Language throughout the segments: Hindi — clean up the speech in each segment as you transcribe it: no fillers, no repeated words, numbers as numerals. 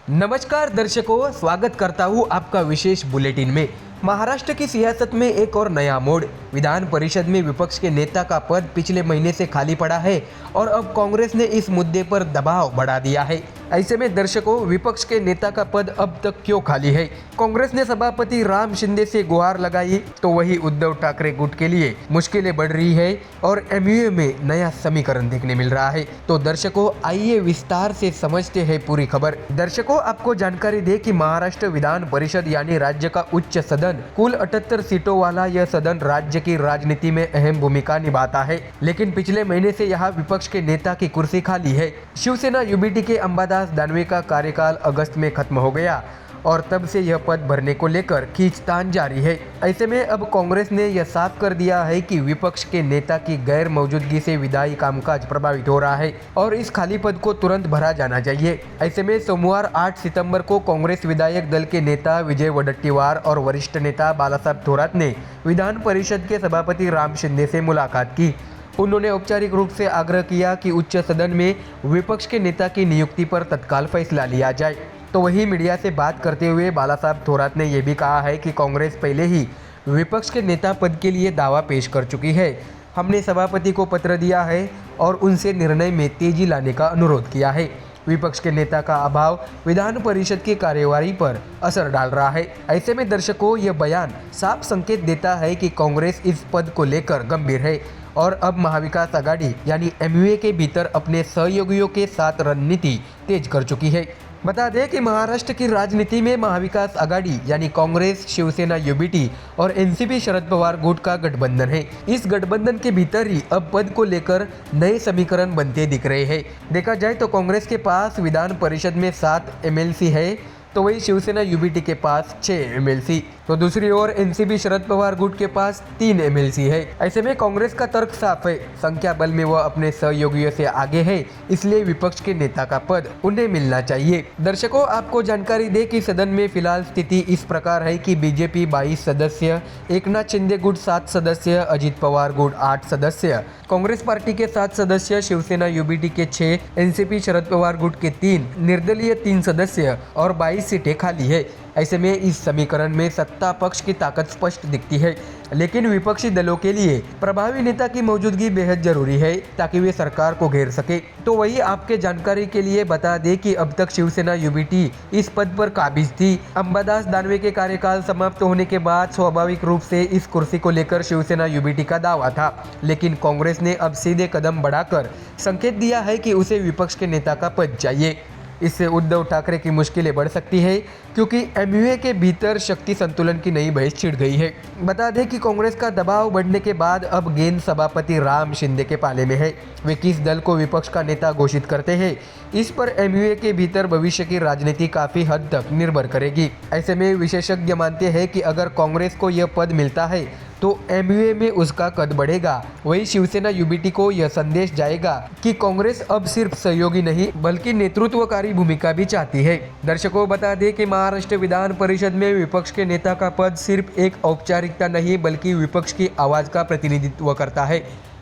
नमस्कार दर्शकों, स्वागत करता हूँ आपका विशेष बुलेटिन में। महाराष्ट्र की सियासत में एक और नया मोड़। विधान परिषद में विपक्ष के नेता का पद पिछले महीने से खाली पड़ा है और अब कांग्रेस ने इस मुद्दे पर दबाव बढ़ा दिया है। ऐसे में दर्शकों, विपक्ष के नेता का पद अब तक क्यों खाली है? कांग्रेस ने सभापति राम शिंदे से गुहार लगाई तो वही उद्धव ठाकरे गुट के लिए मुश्किलें बढ़ रही है और एमयूए में नया समीकरण देखने मिल रहा है। तो दर्शकों, आइए विस्तार से समझते हैं पूरी खबर। दर्शकों, आपको जानकारी दे कि महाराष्ट्र विधान परिषद यानी राज्य का उच्च सदन, कुल 78 सीटों वाला यह सदन राज्य की राजनीति में अहम भूमिका निभाता है। लेकिन पिछले महीने से यहाँ विपक्ष के नेता की कुर्सी खाली है। शिवसेना यूबीटी के अंबादास दानवे का कार्यकाल अगस्त में खत्म हो गया और तब से यह पद भरने को लेकर खींचतान जारी है। ऐसे में अब कांग्रेस ने यह साफ कर दिया है कि विपक्ष के नेता की गैर मौजूदगी से विधायी कामकाज प्रभावित हो रहा है और इस खाली पद को तुरंत भरा जाना चाहिए। ऐसे में सोमवार 8 सितंबर को कांग्रेस विधायक दल के नेता विजय वडेट्टीवार और वरिष्ठ नेता बालासाहेब थोरात ने विधान परिषद के सभापति राम शिंदे से मुलाकात की। उन्होंने औपचारिक रूप से आग्रह किया कि उच्च सदन में विपक्ष के नेता की नियुक्ति पर तत्काल फैसला लिया जाए। तो वही मीडिया से बात करते हुए बालासाहेब थोरात ने यह भी कहा है कि कांग्रेस पहले ही विपक्ष के नेता पद के लिए दावा पेश कर चुकी है। हमने सभापति को पत्र दिया है और उनसे निर्णय में तेजी लाने का अनुरोध किया है। विपक्ष के नेता का अभाव विधान परिषद की कार्यवाही पर असर डाल रहा है। ऐसे में दर्शकों, यह बयान साफ संकेत देता है कि कांग्रेस इस पद को लेकर गंभीर है और अब महाविकास आघाड़ी यानी एमयूए के भीतर अपने सहयोगियों के साथ रणनीति तेज कर चुकी है। बता दें कि महाराष्ट्र की राजनीति में महाविकास आघाड़ी यानी कांग्रेस, शिवसेना यूबीटी और एनसीपी शरद पवार गुट का गठबंधन है। इस गठबंधन के भीतर ही अब पद को लेकर नए समीकरण बनते दिख रहे हैं। देखा जाए तो कांग्रेस के पास विधान परिषद में 7 एमएलसी है तो वही शिवसेना यूबीटी के पास 6 एमएलसी, तो दूसरी ओर एनसीपी शरद पवार गुट के पास 3 एमएलसी है। ऐसे में कांग्रेस का तर्क साफ है, संख्या बल में वह अपने सहयोगियों से आगे है, इसलिए विपक्ष के नेता का पद उन्हें मिलना चाहिए। दर्शकों, आपको जानकारी दे कि सदन में फिलहाल स्थिति इस प्रकार है कि बीजेपी 22 सदस्य, एकनाथ शिंदे गुट 7 सदस्य, अजित पवार गुट 8 सदस्य, कांग्रेस पार्टी के 7 सदस्य, शिवसेना यूबीटी के 6, एनसीपी शरद पवार गुट के 3, निर्दलीय 3 सदस्य और 22 सीटें खाली है। ऐसे में इस समीकरण में सत्ता पक्ष की ताकत स्पष्ट दिखती है, लेकिन विपक्षी दलों के लिए प्रभावी नेता की मौजूदगी बेहद जरूरी है ताकि वे सरकार को घेर सके। तो वही आपके जानकारी के लिए बता दें कि अब तक शिवसेना यूबीटी इस पद पर काबिज थी। अंबादास दानवे के कार्यकाल समाप्त होने के बाद स्वाभाविक रूप से इस कुर्सी को लेकर शिवसेना यूबीटी का दावा था, लेकिन कांग्रेस ने अब सीधे कदम बढ़ाकर संकेत दिया है कि उसे विपक्ष के नेता का पद चाहिए। इससे उद्धव ठाकरे की मुश्किलें बढ़ सकती है क्योंकि एमयूए के भीतर शक्ति संतुलन की नई बहस छिड़ गई है। बता दें कि कांग्रेस का दबाव बढ़ने के बाद अब गेंद सभापति राम शिंदे के पाले में है। वे किस दल को विपक्ष का नेता घोषित करते हैं, इस पर एमयूए के भीतर भविष्य की राजनीति काफी हद तक निर्भर करेगी। ऐसे में विशेषज्ञ मानते हैं कि अगर कांग्रेस को यह पद मिलता है तो एमयूए में उसका कद बढ़ेगा। वही शिवसेना यूबीटी को यह संदेश जाएगा कि कांग्रेस अब सिर्फ सहयोगी नहीं बल्कि नेतृत्वकारी भूमिका भी चाहती है। दर्शकों, बता दें कि महाराष्ट्र विधान परिषद में विपक्ष के नेता का पद सिर्फ एक औपचारिकता नहीं बल्कि विपक्ष की आवाज का प्रतिनिधित्व करता है।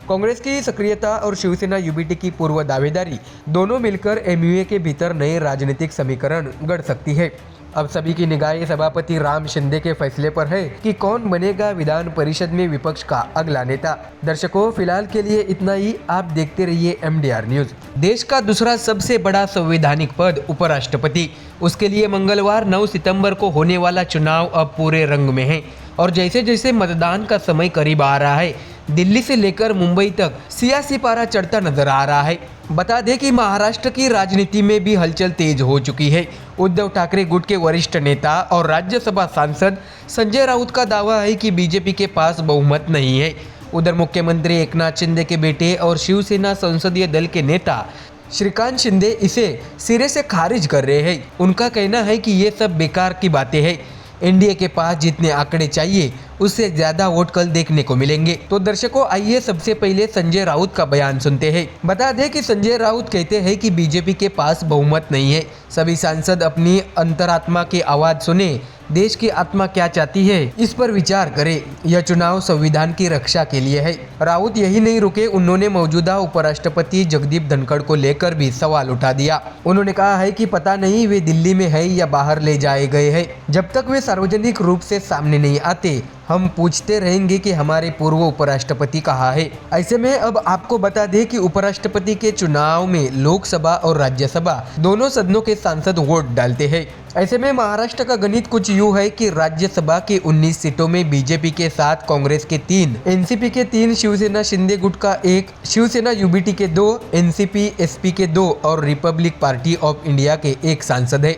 कांग्रेस की सक्रियता और शिवसेना यूबीटी की पूर्व दावेदारी दोनों मिलकर एमयूए के भीतर नए राजनीतिक समीकरण गढ़ सकती है। अब सभी की निगाहें सभापति राम शिंदे के फैसले पर है कि कौन बनेगा विधान परिषद में विपक्ष का अगला नेता। दर्शकों, फिलहाल के लिए इतना ही। आप देखते रहिए एमडीआर न्यूज। देश का दूसरा सबसे बड़ा संवैधानिक पद उपराष्ट्रपति, उसके लिए मंगलवार 9 सितंबर को होने वाला चुनाव अब पूरे रंग में है और जैसे जैसे मतदान का समय करीब आ रहा है, दिल्ली से लेकर मुंबई तक सियासी पारा चढ़ता नजर आ रहा है। बता दें कि महाराष्ट्र की राजनीति में भी हलचल तेज हो चुकी है। उद्धव ठाकरे गुट के वरिष्ठ नेता और राज्यसभा सांसद संजय राउत का दावा है कि बीजेपी के पास बहुमत नहीं है। उधर मुख्यमंत्री एकनाथ शिंदे के बेटे और शिवसेना संसदीय दल के नेता श्रीकांत शिंदे इसे सिरे से खारिज कर रहे हैं। उनका कहना है कि ये सब बेकार की बातें हैं। एनडीए के पास जितने आंकड़े चाहिए उससे ज्यादा वोट कल देखने को मिलेंगे। तो दर्शकों, आइए सबसे पहले संजय राउत का बयान सुनते हैं। बता दें कि संजय राउत कहते हैं कि बीजेपी के पास बहुमत नहीं है। सभी सांसद अपनी अंतरात्मा की आवाज सुने, देश की आत्मा क्या चाहती है, इस पर विचार करें। यह चुनाव संविधान की रक्षा के लिए है। राउत यही नहीं रुके, उन्होंने मौजूदा उपराष्ट्रपति जगदीप धनखड़ को लेकर भी सवाल उठा दिया। उन्होंने कहा है कि पता नहीं वे दिल्ली में है या बाहर ले जाए गए हैं। जब तक वे सार्वजनिक रूप से सामने नहीं आते, हम पूछते रहेंगे कि हमारे पूर्व उपराष्ट्रपति कहाँ है। ऐसे में अब आपको बता दें कि उपराष्ट्रपति के चुनाव में लोकसभा और राज्यसभा दोनों सदनों के सांसद वोट डालते हैं। ऐसे में महाराष्ट्र का गणित कुछ यूं है कि राज्यसभा की 19 सीटों में बीजेपी के 7, कांग्रेस के 3, एनसीपी के 3, शिवसेना शिंदे गुट का 1, शिवसेना यूबीटी के 2, एनसीपी एसपी के 2 और रिपब्लिक पार्टी ऑफ इंडिया के 1 सांसद है।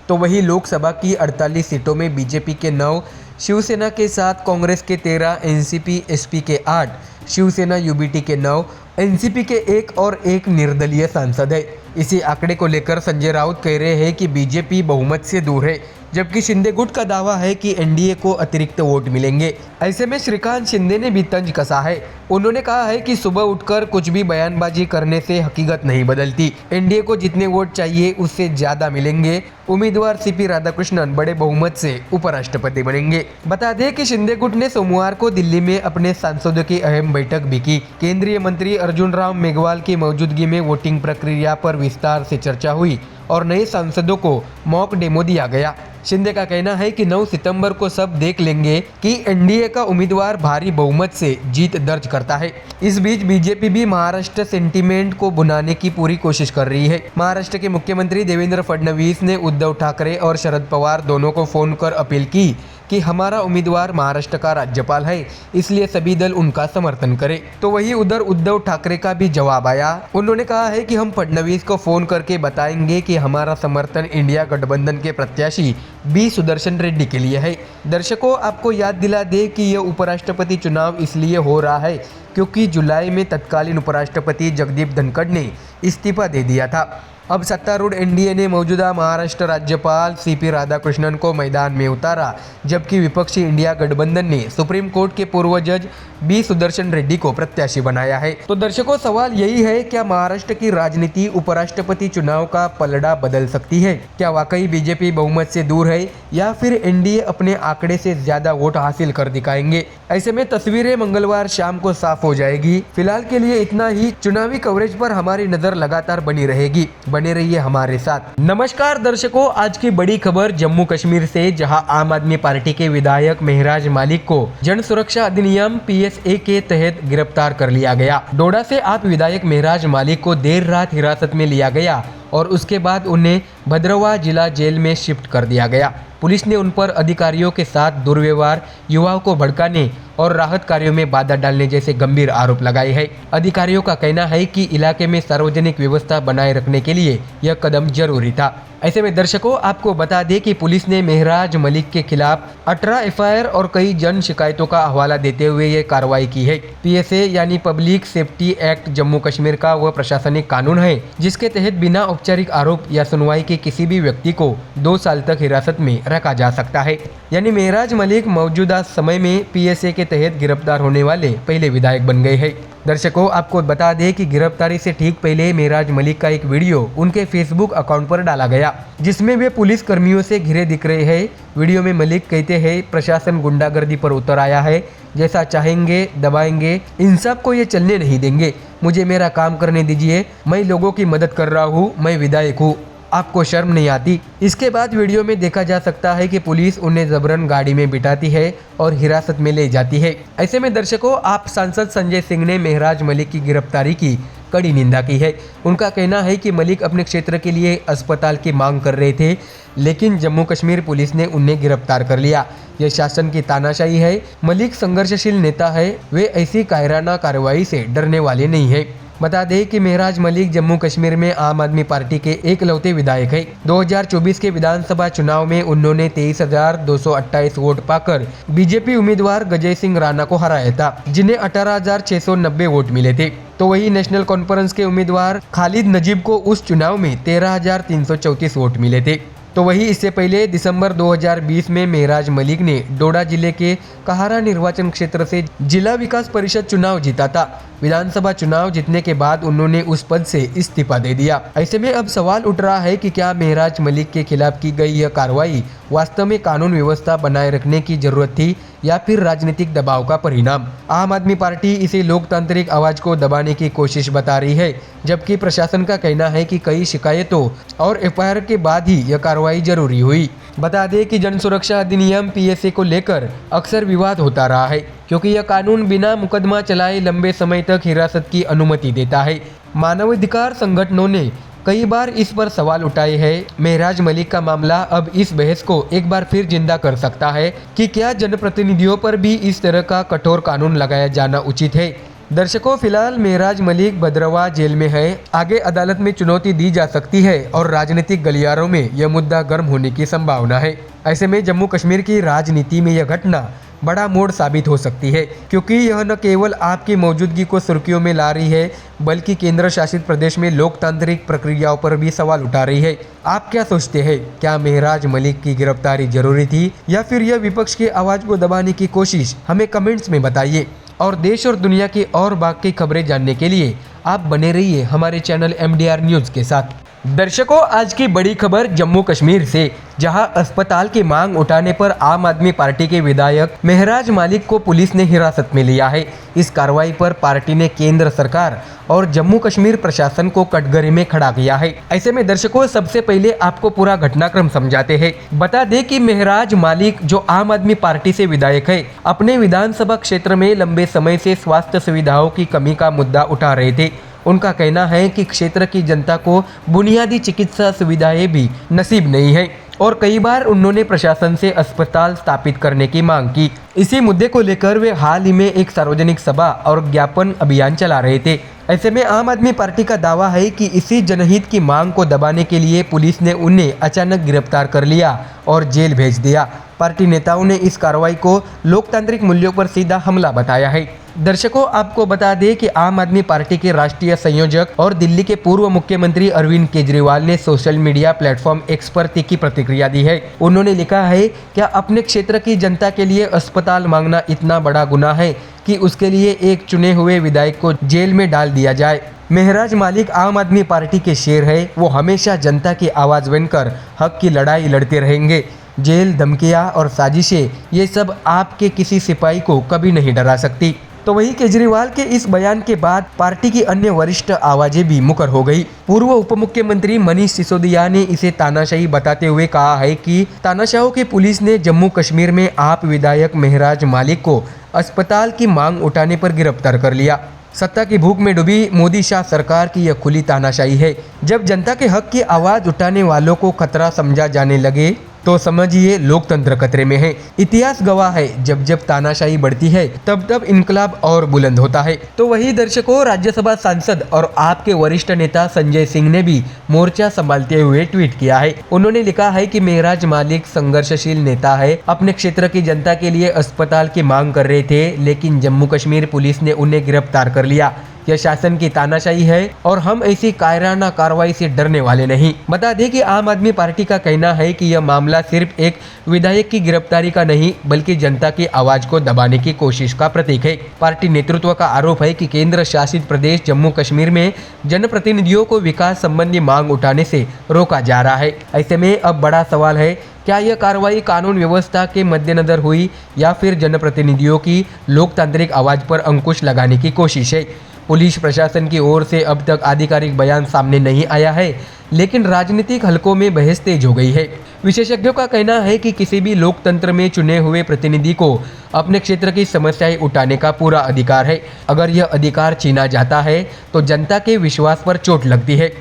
तो वही लोकसभा की 48 सीटों में बीजेपी के 9, शिवसेना के 7, कांग्रेस के 13, एनसीपी एसपी के 8, शिवसेना यूबीटी के 9, एनसीपी के 1 और 1 निर्दलीय सांसद है। इसी आंकड़े को लेकर संजय राउत कह रहे हैं कि बीजेपी बहुमत से दूर है, जबकि शिंदे गुट का दावा है कि एनडीए को अतिरिक्त वोट मिलेंगे। ऐसे में श्रीकांत शिंदे ने भी तंज कसा है। उन्होंने कहा है कि सुबह उठकर कुछ भी बयानबाजी करने से हकीकत नहीं बदलती। एनडीए को जितने वोट चाहिए उससे ज्यादा मिलेंगे। उम्मीदवार सीपी राधाकृष्णन बड़े बहुमत से उपराष्ट्रपति बनेंगे। बता दें कि शिंदे गुट ने सोमवार को दिल्ली में अपने सांसदों की अहम बैठक भी की। केंद्रीय मंत्री अर्जुन राम मेघवाल की मौजूदगी में वोटिंग प्रक्रिया पर विस्तार से चर्चा हुई और नए सांसदों को मॉक डेमो दिया गया। शिंदे का कहना है कि 9 सितंबर को सब देख लेंगे कि एनडीए का उम्मीदवार भारी बहुमत से जीत दर्ज करता है। इस बीच बीजेपी भी महाराष्ट्र सेंटीमेंट को भुनाने की पूरी कोशिश कर रही है। महाराष्ट्र के मुख्यमंत्री देवेंद्र फडणवीस ने उद्धव ठाकरे और शरद पवार दोनों को फोन कर अपील की कि हमारा उम्मीदवार महाराष्ट्र का राज्यपाल है, इसलिए सभी दल उनका समर्थन करें। तो वही उधर उद्धव ठाकरे का भी जवाब आया। उन्होंने कहा है कि हम फडणवीस को फोन करके बताएंगे कि हमारा समर्थन इंडिया गठबंधन के प्रत्याशी बी सुदर्शन रेड्डी के लिए है। दर्शकों, आपको याद दिला दे कि यह उपराष्ट्रपति चुनाव इसलिए हो रहा है क्योंकि जुलाई में तत्कालीन उपराष्ट्रपति जगदीप धनखड़ ने इस्तीफा दे दिया था। अब सत्तारूढ़ एनडीए ने मौजूदा महाराष्ट्र राज्यपाल सीपी राधाकृष्णन को मैदान में उतारा, जबकि विपक्षी इंडिया गठबंधन ने सुप्रीम कोर्ट के पूर्व जज बी सुदर्शन रेड्डी को प्रत्याशी बनाया है। तो दर्शकों, सवाल यही है, क्या महाराष्ट्र की राजनीति उपराष्ट्रपति चुनाव का पलड़ा बदल सकती है? क्या वाकई बीजेपी बहुमत से दूर है या फिर एनडीए अपने आंकड़े से ज्यादा वोट हासिल कर दिखाएंगे? ऐसे में तस्वीरें मंगलवार शाम को साफ हो जाएगी। फिलहाल के लिए इतना ही। चुनावी कवरेज पर हमारी नजर लगातार बनी रहेगी। बने रहिए हमारे साथ। नमस्कार दर्शकों, आज की बड़ी खबर जम्मू कश्मीर से, जहां आम आदमी पार्टी के विधायक मेहराज मालिक को जन सुरक्षा अधिनियम PSA के तहत गिरफ्तार कर लिया गया। डोडा से आप विधायक मेहराज मालिक को देर रात हिरासत में लिया गया और उसके बाद उन्हें भद्रवाह जिला जेल में शिफ्ट कर दिया गया। पुलिस ने उन पर अधिकारियों के साथ दुर्व्यवहार, युवाओं को भड़काने और राहत कार्यों में बाधा डालने जैसे गंभीर आरोप लगाए हैं। अधिकारियों का कहना है कि इलाके में सार्वजनिक व्यवस्था बनाए रखने के लिए यह कदम जरूरी था। ऐसे में दर्शकों, आपको बता दें कि पुलिस ने मेहराज मलिक के खिलाफ 18 FIR और कई जन शिकायतों का हवाला देते हुए ये कार्रवाई की है। PSA यानी public safety act Jammu Kashmir का वह प्रशासनिक कानून है जिसके तहत बिना औपचारिक आरोप या सुनवाई के किसी भी व्यक्ति को 2 साल तक हिरासत में रखा जा सकता है। यानी मेहराज मलिक मौजूदा समय में PSA के तहत गिरफ्तार होने वाले पहले विधायक बन गए हैं। दर्शकों, आपको बता दें कि गिरफ्तारी से ठीक पहले मेहराज मलिक का एक वीडियो उनके फेसबुक अकाउंट पर डाला गया, जिसमें वे पुलिस कर्मियों से घिरे दिख रहे हैं। वीडियो में मलिक कहते हैं, प्रशासन गुंडागर्दी पर उतर आया है, जैसा चाहेंगे दबाएंगे, इन सब को ये चलने नहीं देंगे। मुझे मेरा काम करने दीजिए, मैं लोगों की मदद कर रहा हूँ, मैं विधायक हूँ, आपको शर्म नहीं आती? इसके बाद वीडियो में देखा जा सकता है कि पुलिस उन्हें जबरन गाड़ी में बिठाती है और हिरासत में ले जाती है। ऐसे में दर्शकों, आप सांसद संजय सिंह ने मेहराज मलिक की गिरफ्तारी की कड़ी निंदा की है। उनका कहना है कि मलिक अपने क्षेत्र के लिए अस्पताल की मांग कर रहे थे, लेकिन जम्मू कश्मीर पुलिस ने उन्हें गिरफ्तार कर लिया। यह शासन की तानाशाही है। मलिक संघर्षशील नेता है, वे ऐसी कायराना कार्रवाई से डरने वाले नहीं है। बता दें कि मेहराज मलिक जम्मू कश्मीर में आम आदमी पार्टी के एकलौते विधायक हैं। 2024 के विधानसभा चुनाव में उन्होंने 23,228 वोट पाकर बीजेपी उम्मीदवार गजय सिंह राणा को हराया था, जिन्हें 18,690 वोट मिले थे। तो वही नेशनल कॉन्फ्रेंस के उम्मीदवार खालिद नजीब को उस चुनाव में 13,334 वोट मिले थे। तो वही इससे पहले दिसंबर 2020 में मेहराज मलिक ने डोडा जिले के कहारा निर्वाचन क्षेत्र से जिला विकास परिषद चुनाव जीता था। विधानसभा चुनाव जीतने के बाद उन्होंने उस पद से इस्तीफा दे दिया। ऐसे में अब सवाल उठ रहा है कि क्या मेहराज मलिक के खिलाफ की गई यह कार्रवाई वास्तव में कानून व्यवस्था बनाए रखने की जरूरत थी या फिर राजनीतिक दबाव का परिणाम। आम आदमी पार्टी इसे लोकतांत्रिक आवाज को दबाने की कोशिश बता रही है, जबकि प्रशासन का कहना है कि कई शिकायतों और एफआईआर के बाद ही यह कार्रवाई जरूरी हुई। बता दें कि जन सुरक्षा अधिनियम पीएसए को लेकर अक्सर विवाद होता रहा है, क्योंकि यह कानून बिना मुकदमा चलाए लंबे समय तक हिरासत की अनुमति देता है। मानवाधिकार संगठनों ने कई बार इस पर सवाल उठाए हैं। मेहराज मलिक का मामला अब इस बहस को एक बार फिर जिंदा कर सकता है कि क्या जनप्रतिनिधियों पर भी इस तरह का कठोर कानून लगाया जाना उचित है। दर्शकों, फिलहाल मेहराज मलिक भद्रवाह जेल में है। आगे अदालत में चुनौती दी जा सकती है और राजनीतिक गलियारों में यह मुद्दा गर्म होने की संभावना है। ऐसे में जम्मू कश्मीर की राजनीति में यह घटना बड़ा मोड़ साबित हो सकती है, क्योंकि यह न केवल आपकी मौजूदगी को सुर्खियों में ला रही है, बल्कि केंद्र शासित प्रदेश में लोकतांत्रिक प्रक्रियाओं पर भी सवाल उठा रही है। आप क्या सोचते हैं? क्या मेहराज मलिक की गिरफ्तारी जरूरी थी या फिर यह विपक्ष की आवाज को दबाने की कोशिश? हमें कमेंट्स में बताइए। और देश और दुनिया की और बाकी खबरें जानने के लिए आप बने रहिए हमारे चैनल MDR न्यूज़ के साथ। दर्शकों, आज की बड़ी खबर जम्मू कश्मीर से, जहां अस्पताल की मांग उठाने पर आम आदमी पार्टी के विधायक मेहराज मलिक को पुलिस ने हिरासत में लिया है। इस कार्रवाई पर पार्टी ने केंद्र सरकार और जम्मू कश्मीर प्रशासन को कटघरे में खड़ा किया है। ऐसे में दर्शकों, सबसे पहले आपको पूरा घटनाक्रम समझाते हैं। बता दें कि मेहराज मलिक, जो आम आदमी पार्टी से विधायक है, अपने विधानसभा क्षेत्र में लंबे समय से स्वास्थ्य सुविधाओं की कमी का मुद्दा उठा रहे थे। उनका कहना है कि क्षेत्र की जनता को बुनियादी चिकित्सा सुविधाएं भी नसीब नहीं है और कई बार उन्होंने प्रशासन से अस्पताल स्थापित करने की मांग की। इसी मुद्दे को लेकर वे हाल ही में एक सार्वजनिक सभा और ज्ञापन अभियान चला रहे थे। ऐसे में आम आदमी पार्टी का दावा है कि इसी जनहित की मांग को दबाने के लिए पुलिस ने उन्हें अचानक गिरफ्तार कर लिया और जेल भेज दिया। पार्टी नेताओं ने इस कार्रवाई को लोकतांत्रिक मूल्यों पर सीधा हमला बताया है। दर्शकों, आपको बता दें कि आम आदमी पार्टी के राष्ट्रीय संयोजक और दिल्ली के पूर्व मुख्यमंत्री अरविंद केजरीवाल ने सोशल मीडिया प्लेटफॉर्म एक्स पर तीखी प्रतिक्रिया दी है। उन्होंने लिखा है, क्या अपने क्षेत्र की जनता के लिए अस्पताल मांगना इतना बड़ा गुनाह है कि उसके लिए एक चुने हुए विधायक को जेल में डाल दिया जाए? मेहराज मलिक आम आदमी पार्टी के शेर है। वो हमेशा जनता की आवाज़ बनकर हक की लड़ाई लड़ते रहेंगे। जेल, धमकियां और साजिशें, ये सब आपके किसी सिपाही को कभी नहीं डरा सकती। तो वही केजरीवाल के इस बयान के बाद पार्टी की अन्य वरिष्ठ आवाजें भी मुकर हो गई। पूर्व उप मुख्यमंत्री मनीष सिसोदिया ने इसे तानाशाही बताते हुए कहा है कि तानाशाहों की पुलिस ने जम्मू कश्मीर में आप विधायक मेहराज मलिक को अस्पताल की मांग उठाने पर गिरफ्तार कर लिया। सत्ता की भूख में डूबी मोदी शाह सरकार की यह खुली तानाशाही है। जब जनता के हक की आवाज उठाने वालों को खतरा समझा जाने लगे तो समझिए लोकतंत्र खतरे में है। इतिहास गवाह है, जब जब तानाशाही बढ़ती है तब तब इनकलाब और बुलंद होता है। तो वही दर्शकों, राज्यसभा सांसद और आपके वरिष्ठ नेता संजय सिंह ने भी मोर्चा संभालते हुए ट्वीट किया है। उन्होंने लिखा है कि मेहराज मलिक संघर्षशील नेता है, अपने क्षेत्र की जनता के लिए अस्पताल की मांग कर रहे थे, लेकिन जम्मू कश्मीर पुलिस ने उन्हें गिरफ्तार कर लिया। यह शासन की तानाशाही है और हम ऐसी कायराना कार्रवाई से डरने वाले नहीं। बता दें कि आम आदमी पार्टी का कहना है कि यह मामला सिर्फ एक विधायक की गिरफ्तारी का नहीं, बल्कि जनता की आवाज को दबाने की कोशिश का प्रतीक है। पार्टी नेतृत्व का आरोप है कि केंद्र शासित प्रदेश जम्मू कश्मीर में जनप्रतिनिधियों को विकास संबंधी मांग उठाने से रोका जा रहा है। ऐसे में अब बड़ा सवाल है, क्या यह कार्रवाई कानून व्यवस्था के मद्देनजर हुई या फिर जनप्रतिनिधियों की लोकतांत्रिक आवाज पर अंकुश लगाने की कोशिश है? पुलिस प्रशासन की ओर से अब तक आधिकारिक बयान सामने नहीं आया है, लेकिन राजनीतिक हलकों में बहस तेज हो गई है। विशेषज्ञों का कहना है कि किसी भी लोकतंत्र में चुने हुए प्रतिनिधि को अपने क्षेत्र की समस्याएं उठाने का पूरा अधिकार है। अगर यह अधिकार छीना जाता है तो जनता के विश्वास पर चोट लगती है।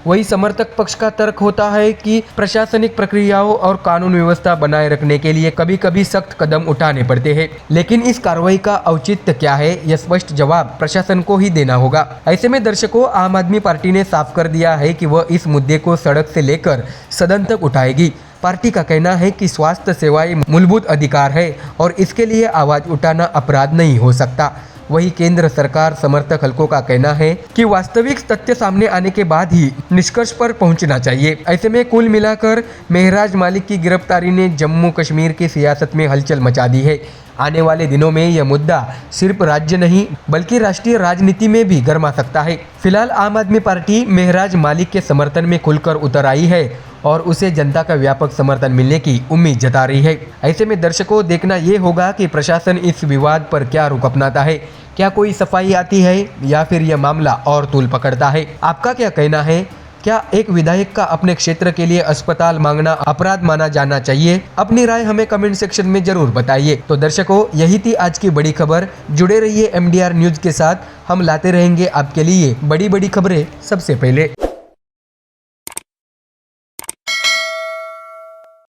वही समर्थक पक्ष का तर्क होता है कि प्रशासनिक प्रक्रियाओं और कानून व्यवस्था बनाए रखने के लिए कभी कभी सख्त कदम उठाने पड़ते हैं, लेकिन इस कार्रवाई का औचित्य क्या है, यह स्पष्ट जवाब प्रशासन को ही देना होगा। ऐसे में दर्शकों, आम आदमी पार्टी ने साफ कर दिया है कि वह इस मुद्दे को सड़क से लेकर सदन तक उठाएगी। पार्टी का कहना है कि स्वास्थ्य सेवाएं मूलभूत अधिकार है और इसके लिए आवाज उठाना अपराध नहीं हो सकता। वही केंद्र सरकार समर्थक हलकों का कहना है कि वास्तविक तथ्य सामने आने के बाद ही निष्कर्ष पर पहुंचना चाहिए। ऐसे में कुल मिलाकर मेहराज मालिक की गिरफ्तारी ने जम्मू कश्मीर की सियासत में हलचल मचा दी है। आने वाले दिनों में यह मुद्दा सिर्फ राज्य नहीं बल्कि राष्ट्रीय राजनीति में भी गर्मा सकता है। फिलहाल आम आदमी पार्टी मेहराज मालिक के समर्थन में खुलकर उतर आई है और उसे जनता का व्यापक समर्थन मिलने की उम्मीद जता रही है। ऐसे में दर्शकों देखना ये होगा कि प्रशासन इस विवाद पर क्या रुख अपनाता है। क्या कोई सफाई आती है या फिर यह मामला और तूल पकड़ता है? आपका क्या कहना है? क्या एक विधायक का अपने क्षेत्र के लिए अस्पताल मांगना अपराध माना जाना चाहिए? अपनी राय हमें कमेंट सेक्शन में जरूर बताइए। तो दर्शकों, यही थी आज की बड़ी खबर। जुड़े रहिए MDR न्यूज के साथ, हम लाते रहेंगे आपके लिए बड़ी बड़ी खबरें सबसे पहले।